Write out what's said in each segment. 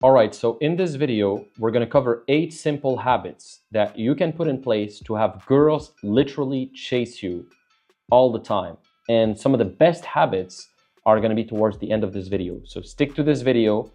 All right, so in this video, we're gonna cover 8 simple habits that you can put in place to have girls literally chase you all the time. And some of the best habits are gonna be towards the end of this video. So stick to this video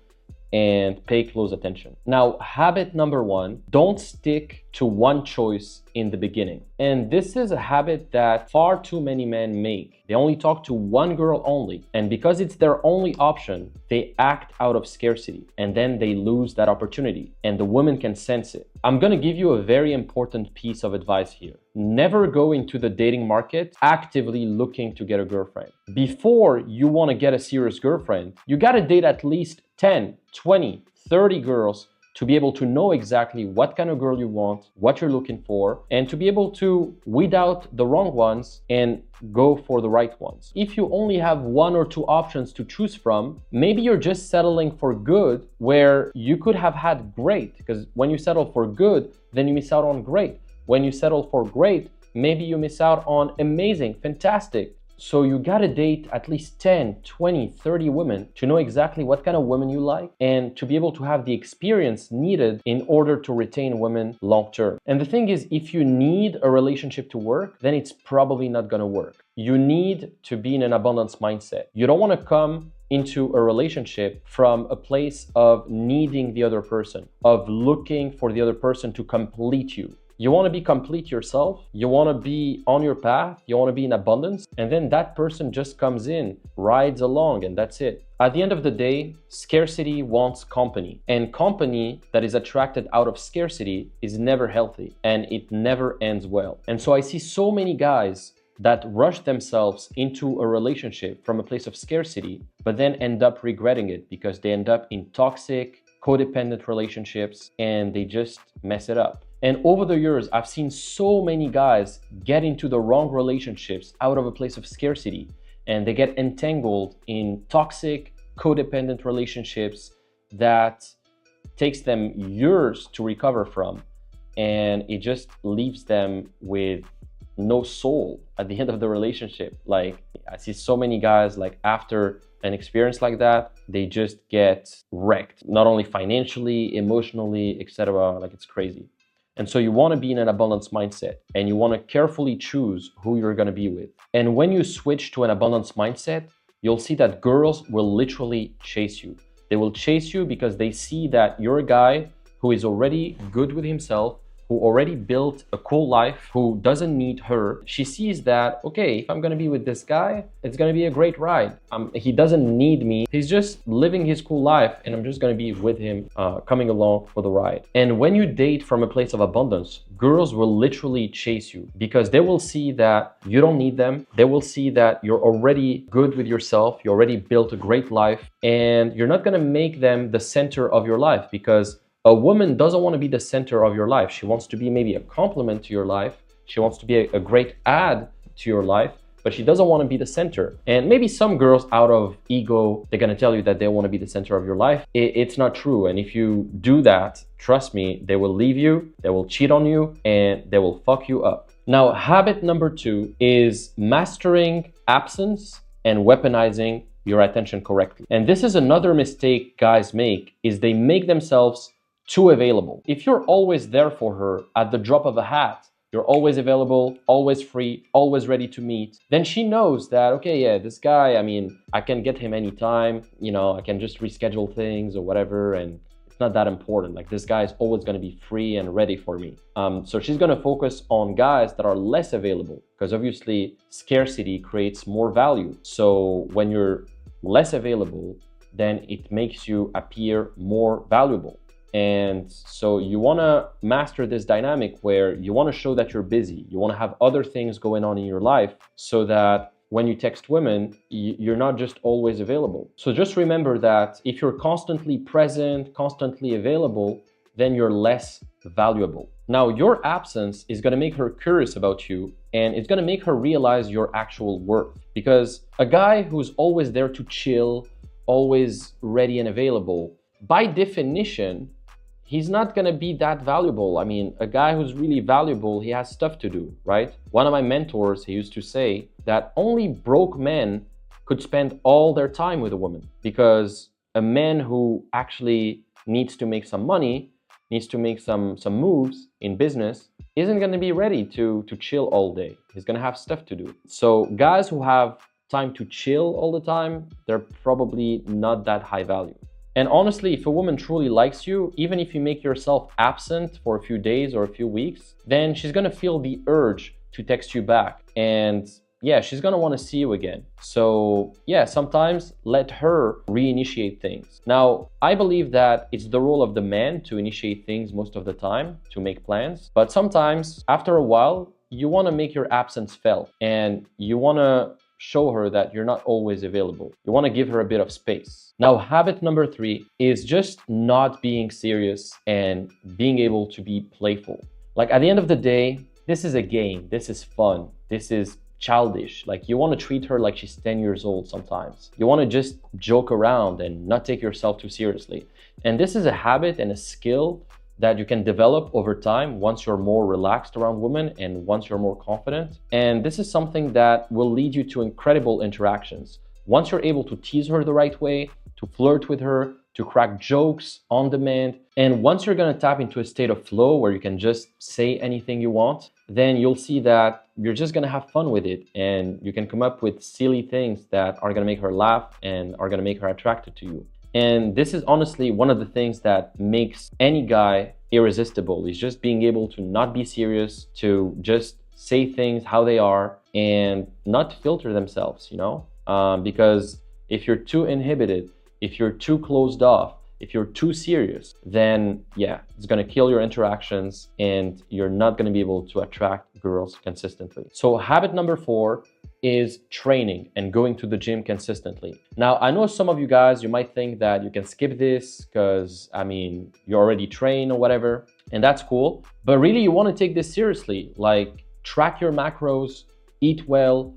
and pay close attention. Now, habit number 1, don't stick to one choice in the beginning. And this is a habit that far too many men make. They only talk to one girl only. And because it's their only option, they act out of scarcity. And then they lose that opportunity. And the woman can sense it. I'm gonna give you a very important piece of advice here. Never go into the dating market actively looking to get a girlfriend. Before you wanna get a serious girlfriend, you gotta date at least 10, 20, 30 girls to be able to know exactly what kind of girl you want, what you're looking for, and to be able to weed out the wrong ones and go for the right ones. If you only have 1 or 2 options to choose from, maybe you're just settling for good where you could have had great, because when you settle for good, then you miss out on great. When you settle for great, maybe you miss out on amazing, fantastic. So you gotta date at least 10, 20, 30 women to know exactly what kind of women you like and to be able to have the experience needed in order to retain women long term. And the thing is, if you need a relationship to work, then it's probably not gonna work. You need to be in an abundance mindset. You don't wanna come into a relationship from a place of needing the other person, of looking for the other person to complete you. You want to be complete yourself, you want to be on your path, you want to be in abundance, and then that person just comes in, rides along, and that's it. At the end of the day, scarcity wants company, and company that is attracted out of scarcity is never healthy, and it never ends well. And so I see so many guys that rush themselves into a relationship from a place of scarcity, but then end up regretting it because they end up in toxic, codependent relationships, and they just mess it up. And over the years, I've seen so many guys get into the wrong relationships out of a place of scarcity, and they get entangled in toxic, codependent relationships that takes them years to recover from, and it just leaves them with no soul at the end of the relationship. Like, I see so many guys, like, after an experience like that, they just get wrecked, not only financially, emotionally, etc. Like, it's crazy. And so you want to be in an abundance mindset, and you want to carefully choose who you're going to be with. And when you switch to an abundance mindset, you'll see that girls will literally chase you. They will chase you because they see that you're a guy who is already good with himself, who already built a cool life, who doesn't need her. She sees that, okay, if I'm gonna be with this guy, it's gonna be a great ride. He doesn't need me. He's just living his cool life, and I'm just gonna be with him, coming along for the ride. And when you date from a place of abundance, girls will literally chase you because they will see that you don't need them. They will see that you're already good with yourself. You already built a great life, and you're not gonna make them the center of your life, because a woman doesn't want to be the center of your life. She wants to be maybe a complement to your life. She wants to be a great add to your life, but she doesn't want to be the center. And maybe some girls, out of ego, they're going to tell you that they want to be the center of your life. It's not true. And if you do that, trust me, they will leave you, they will cheat on you, and they will fuck you up. Now, habit number 2 is mastering absence and weaponizing your attention correctly. And this is another mistake guys make, is they make themselves too available. If you're always there for her at the drop of a hat, you're always available, always free, always ready to meet, then she knows that, okay, yeah, this guy, I mean, I can get him anytime, you know, I can just reschedule things or whatever, and it's not that important. Like, this guy is always going to be free and ready for me. So she's going to focus on guys that are less available, because obviously scarcity creates more value. So when you're less available, then it makes you appear more valuable. And so you want to master this dynamic where you want to show that you're busy. You want to have other things going on in your life so that when you text women, you're not just always available. So just remember that if you're constantly present, constantly available, then you're less valuable. Now, your absence is going to make her curious about you, and it's going to make her realize your actual worth. Because a guy who's always there to chill, always ready and available, by definition, he's not going to be that valuable. I mean, a guy who's really valuable, he has stuff to do, right? One of my mentors, he used to say that only broke men could spend all their time with a woman, because a man who actually needs to make some money, needs to make some moves in business, isn't going to be ready to chill all day. He's going to have stuff to do. So guys who have time to chill all the time, they're probably not that high value. And honestly, if a woman truly likes you, even if you make yourself absent for a few days or a few weeks, then she's gonna feel the urge to text you back. And yeah, she's gonna wanna see you again. So yeah, sometimes let her reinitiate things. Now, I believe that it's the role of the man to initiate things most of the time, to make plans. But sometimes, after a while, you wanna make your absence felt, and you wanna show her that you're not always available. You want to give her a bit of space. Now, habit number 3 is just not being serious and being able to be playful. Like, at the end of the day, this is a game. This is fun. This is childish. Like, you want to treat her like she's 10 years old sometimes. You want to just joke around and not take yourself too seriously. And this is a habit and a skill that you can develop over time once you're more relaxed around women and once you're more confident. And this is something that will lead you to incredible interactions. Once you're able to tease her the right way, to flirt with her, to crack jokes on demand, and once you're gonna tap into a state of flow where you can just say anything you want, then you'll see that you're just gonna have fun with it, and you can come up with silly things that are gonna make her laugh and are gonna make her attracted to you. And this is honestly one of the things that makes any guy irresistible, is just being able to not be serious, to just say things how they are and not filter themselves, you know? Because if you're too inhibited, if you're too closed off, if you're too serious, then yeah, it's gonna kill your interactions and you're not gonna be able to attract girls consistently. So habit number 4 is training and going to the gym consistently. Now, I know some of you guys, you might think that you can skip this because, I mean, you already train or whatever, and that's cool. But really, you want to take this seriously. Like, track your macros, eat well,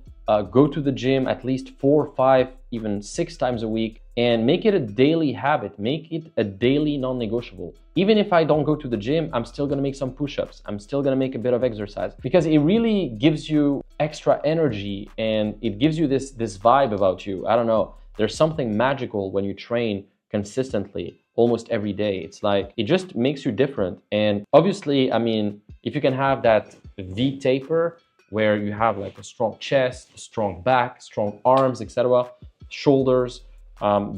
go to the gym at least 4, 5, even 6 times a week, and make it a daily habit. Make it a daily non-negotiable. Even if I don't go to the gym, I'm still gonna make some push-ups. I'm still gonna make a bit of exercise, because it really gives you extra energy and it gives you this vibe about you. I don't know. There's something magical when you train consistently almost every day. It's like, it just makes you different. And obviously, I mean, if you can have that V taper where you have like a strong chest, a strong back, strong arms, etc., shoulders,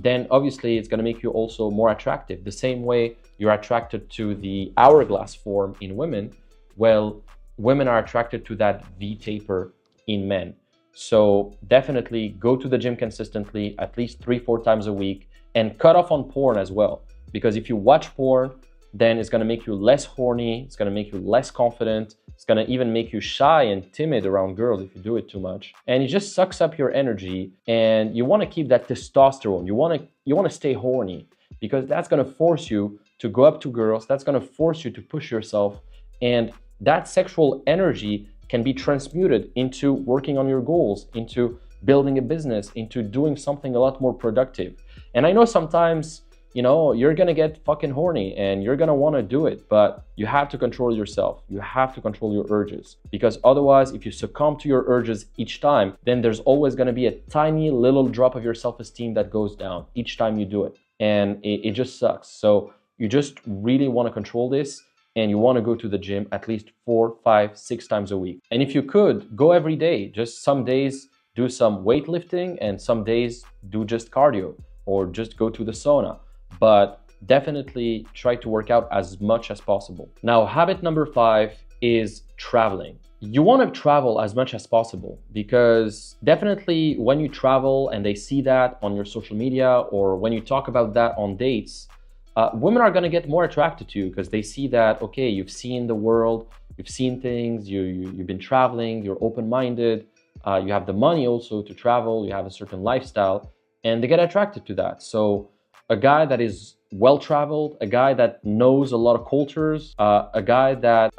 then obviously it's going to make you also more attractive. The same way you're attracted to the hourglass form in women, well, women are attracted to that V taper in men. So definitely go to the gym consistently, at least 3-4 times a week, and cut off on porn as well. Because if you watch porn, then it's going to make you less horny, it's going to make you less confident, it's going to even make you shy and timid around girls if you do it too much. And it just sucks up your energy, and you want to keep that testosterone. You want to stay horny, because that's going to force you to go up to girls, that's going to force you to push yourself, and that sexual energy can be transmuted into working on your goals, into building a business, into doing something a lot more productive. And I know sometimes, you know, you're gonna get fucking horny and you're gonna wanna do it, but you have to control yourself. You have to control your urges, because otherwise, if you succumb to your urges each time, then there's always gonna be a tiny little drop of your self-esteem that goes down each time you do it. And it just sucks. So you just really wanna control this, and you wanna go to the gym at least 4, 5, 6 times a week. And if you could, go every day. Just some days do some weightlifting and some days do just cardio, or just go to the sauna. But definitely try to work out as much as possible. Now, habit number 5 is traveling. You want to travel as much as possible, because definitely when you travel and they see that on your social media, or when you talk about that on dates, women are going to get more attracted to you, because they see that, okay, you've seen the world, you've seen things, you've been traveling, you're open-minded, you have the money also to travel, you have a certain lifestyle, and they get attracted to that. So a guy that is well-traveled, a guy that knows a lot of cultures, a guy that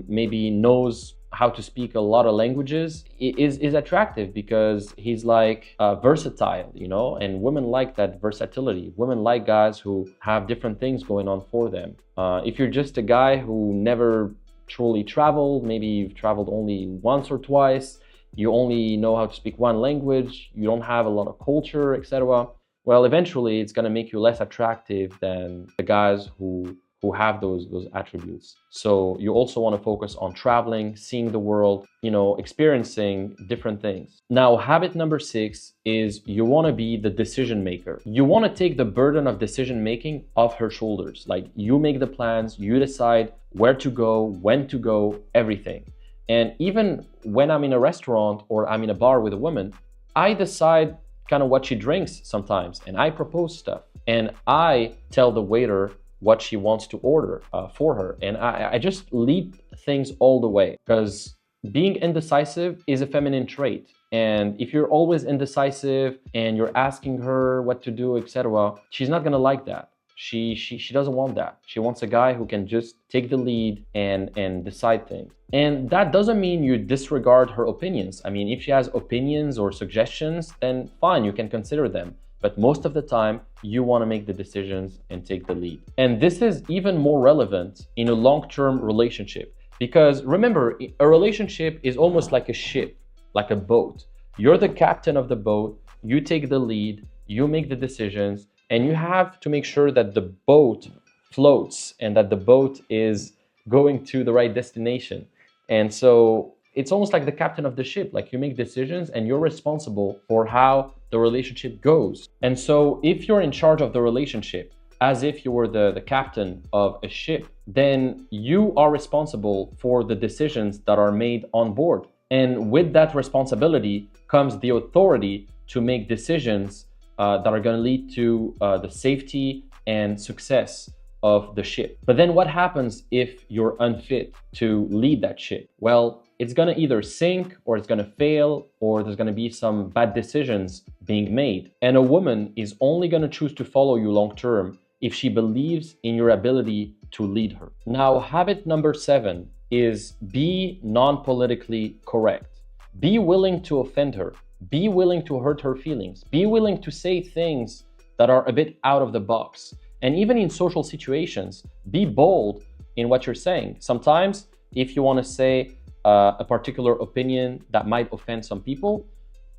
maybe knows how to speak a lot of languages is attractive, because he's like versatile, you know, and women like that versatility. Women like guys who have different things going on for them. If you're just a guy who never truly traveled, maybe you've traveled only once or twice, you only know how to speak one language, you don't have a lot of culture, etc., well, eventually it's going to make you less attractive than the guys who have those attributes. So you also want to focus on traveling, seeing the world, experiencing different things. Now, habit number 6 is you want to be the decision maker. You want to take the burden of decision making off her shoulders. Like, you make the plans, you decide where to go, when to go, everything. And even when I'm in a restaurant or I'm in a bar with a woman, I decide kind of what she drinks sometimes, and I propose stuff, and I tell the waiter what she wants to order for her, and I just lead things all the way, because being indecisive is a feminine trait. And if you're always indecisive and you're asking her what to do, etc., she's not gonna like that. She doesn't want that. She wants a guy who can just take the lead and decide things. And that doesn't mean you disregard her opinions. I mean, if she has opinions or suggestions, then fine, you can consider them. But most of the time, you want to make the decisions and take the lead. And this is even more relevant in a long-term relationship. Because remember, a relationship is almost like a ship, like a boat. You're the captain of the boat, you take the lead, you make the decisions, and you have to make sure that the boat floats and that the boat is going to the right destination. And so it's almost like the captain of the ship. Like, you make decisions and you're responsible for how the relationship goes. And so if you're in charge of the relationship, as if you were the captain of a ship, then you are responsible for the decisions that are made on board. And with that responsibility comes the authority to make decisions that are going to lead to the safety and success of the ship. But then what happens if you're unfit to lead that ship? Well, it's going to either sink, or it's going to fail, or there's going to be some bad decisions being made. And a woman is only going to choose to follow you long term if she believes in your ability to lead her. Now, habit number 7 is be non-politically correct. Be willing to offend her. Be willing to hurt her feelings. Be willing to say things that are a bit out of the box. And even in social situations, be bold in what you're saying. Sometimes, if you want to say a particular opinion that might offend some people,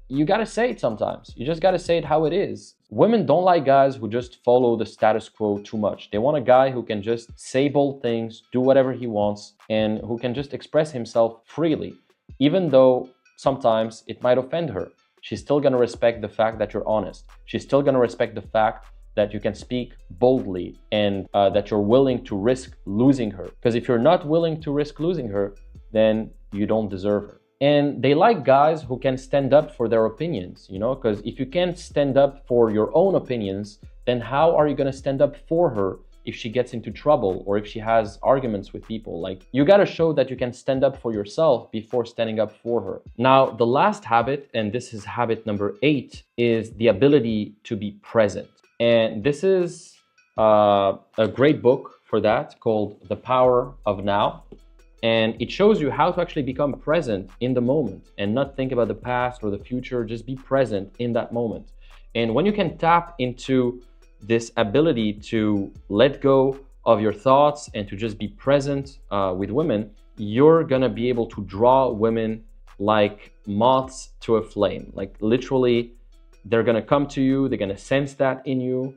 you got to say it sometimes. You just got to say it how it is. Women don't like guys who just follow the status quo too much. They want a guy who can just say bold things, do whatever he wants, and who can just express himself freely. Even though sometimes it might offend her, she's still going to respect the fact that you're honest. She's still going to respect the fact that you can speak boldly and that you're willing to risk losing her. Because if you're not willing to risk losing her, then you don't deserve her. And they like guys who can stand up for their opinions, because if you can't stand up for your own opinions, then how are you going to stand up for her if she gets into trouble or if she has arguments with people? Like, you got to show that you can stand up for yourself before standing up for her. Now, the last habit, and this is habit number 8, is the ability to be present. And this is a great book for that, called The Power of Now. And it shows you how to actually become present in the moment and not think about the past or the future. Just be present in that moment. And when you can tap into this ability to let go of your thoughts and to just be present with women, you're gonna be able to draw women like moths to a flame. Like, literally, they're gonna come to you, they're gonna sense that in you.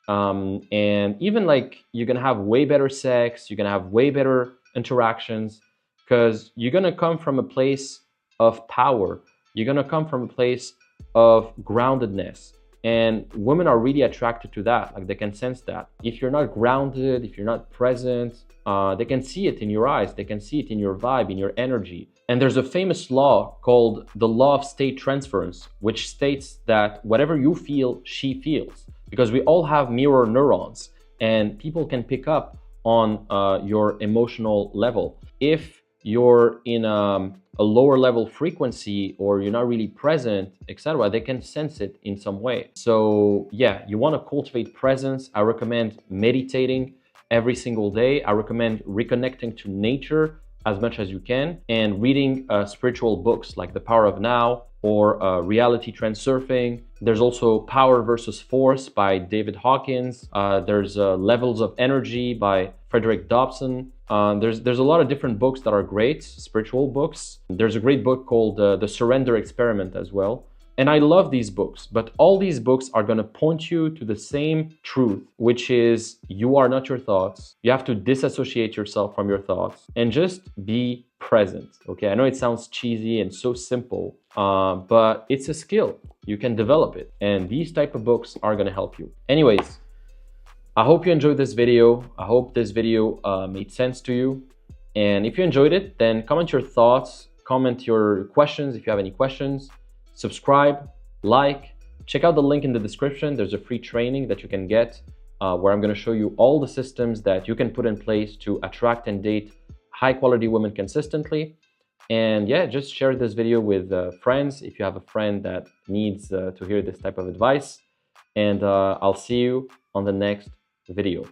And even like, you're gonna have way better sex, you're gonna have way better interactions, because you're gonna come from a place of power. You're gonna come from a place of groundedness. And women are really attracted to that. Like, they can sense that. If you're not grounded, if you're not present, they can see it in your eyes. They can see it in your vibe, in your energy. And there's a famous law called the law of state transference, which states that whatever you feel, she feels. Because we all have mirror neurons, and people can pick up on your emotional level. If you're in a lower level frequency, or you're not really present, etc., they can sense it in some way. So yeah, you want to cultivate presence. I recommend meditating every single day. I recommend reconnecting to nature as much as you can, and reading spiritual books like The Power of Now or Reality Transurfing. There's also Power versus Force by David Hawkins. There's Levels of Energy by Frederick Dobson. There's a lot of different books that are great, spiritual books. There's a great book called The Surrender Experiment as well And I love these books, but all these books are going to point you to the same truth, which is you are not your thoughts. You have to disassociate yourself from your thoughts and just be present. Okay, I know it sounds cheesy and so simple, but it's a skill. You can develop it. And these type of books are going to help you. Anyways, I hope you enjoyed this video. I hope this video made sense to you. And if you enjoyed it, then comment your thoughts, comment your questions if you have any questions. Subscribe, like, check out the link in the description. There's a free training that you can get where I'm going to show you all the systems that you can put in place to attract and date high quality women consistently. And yeah, just share this video with friends if you have a friend that needs to hear this type of advice. And I'll see you on the next video.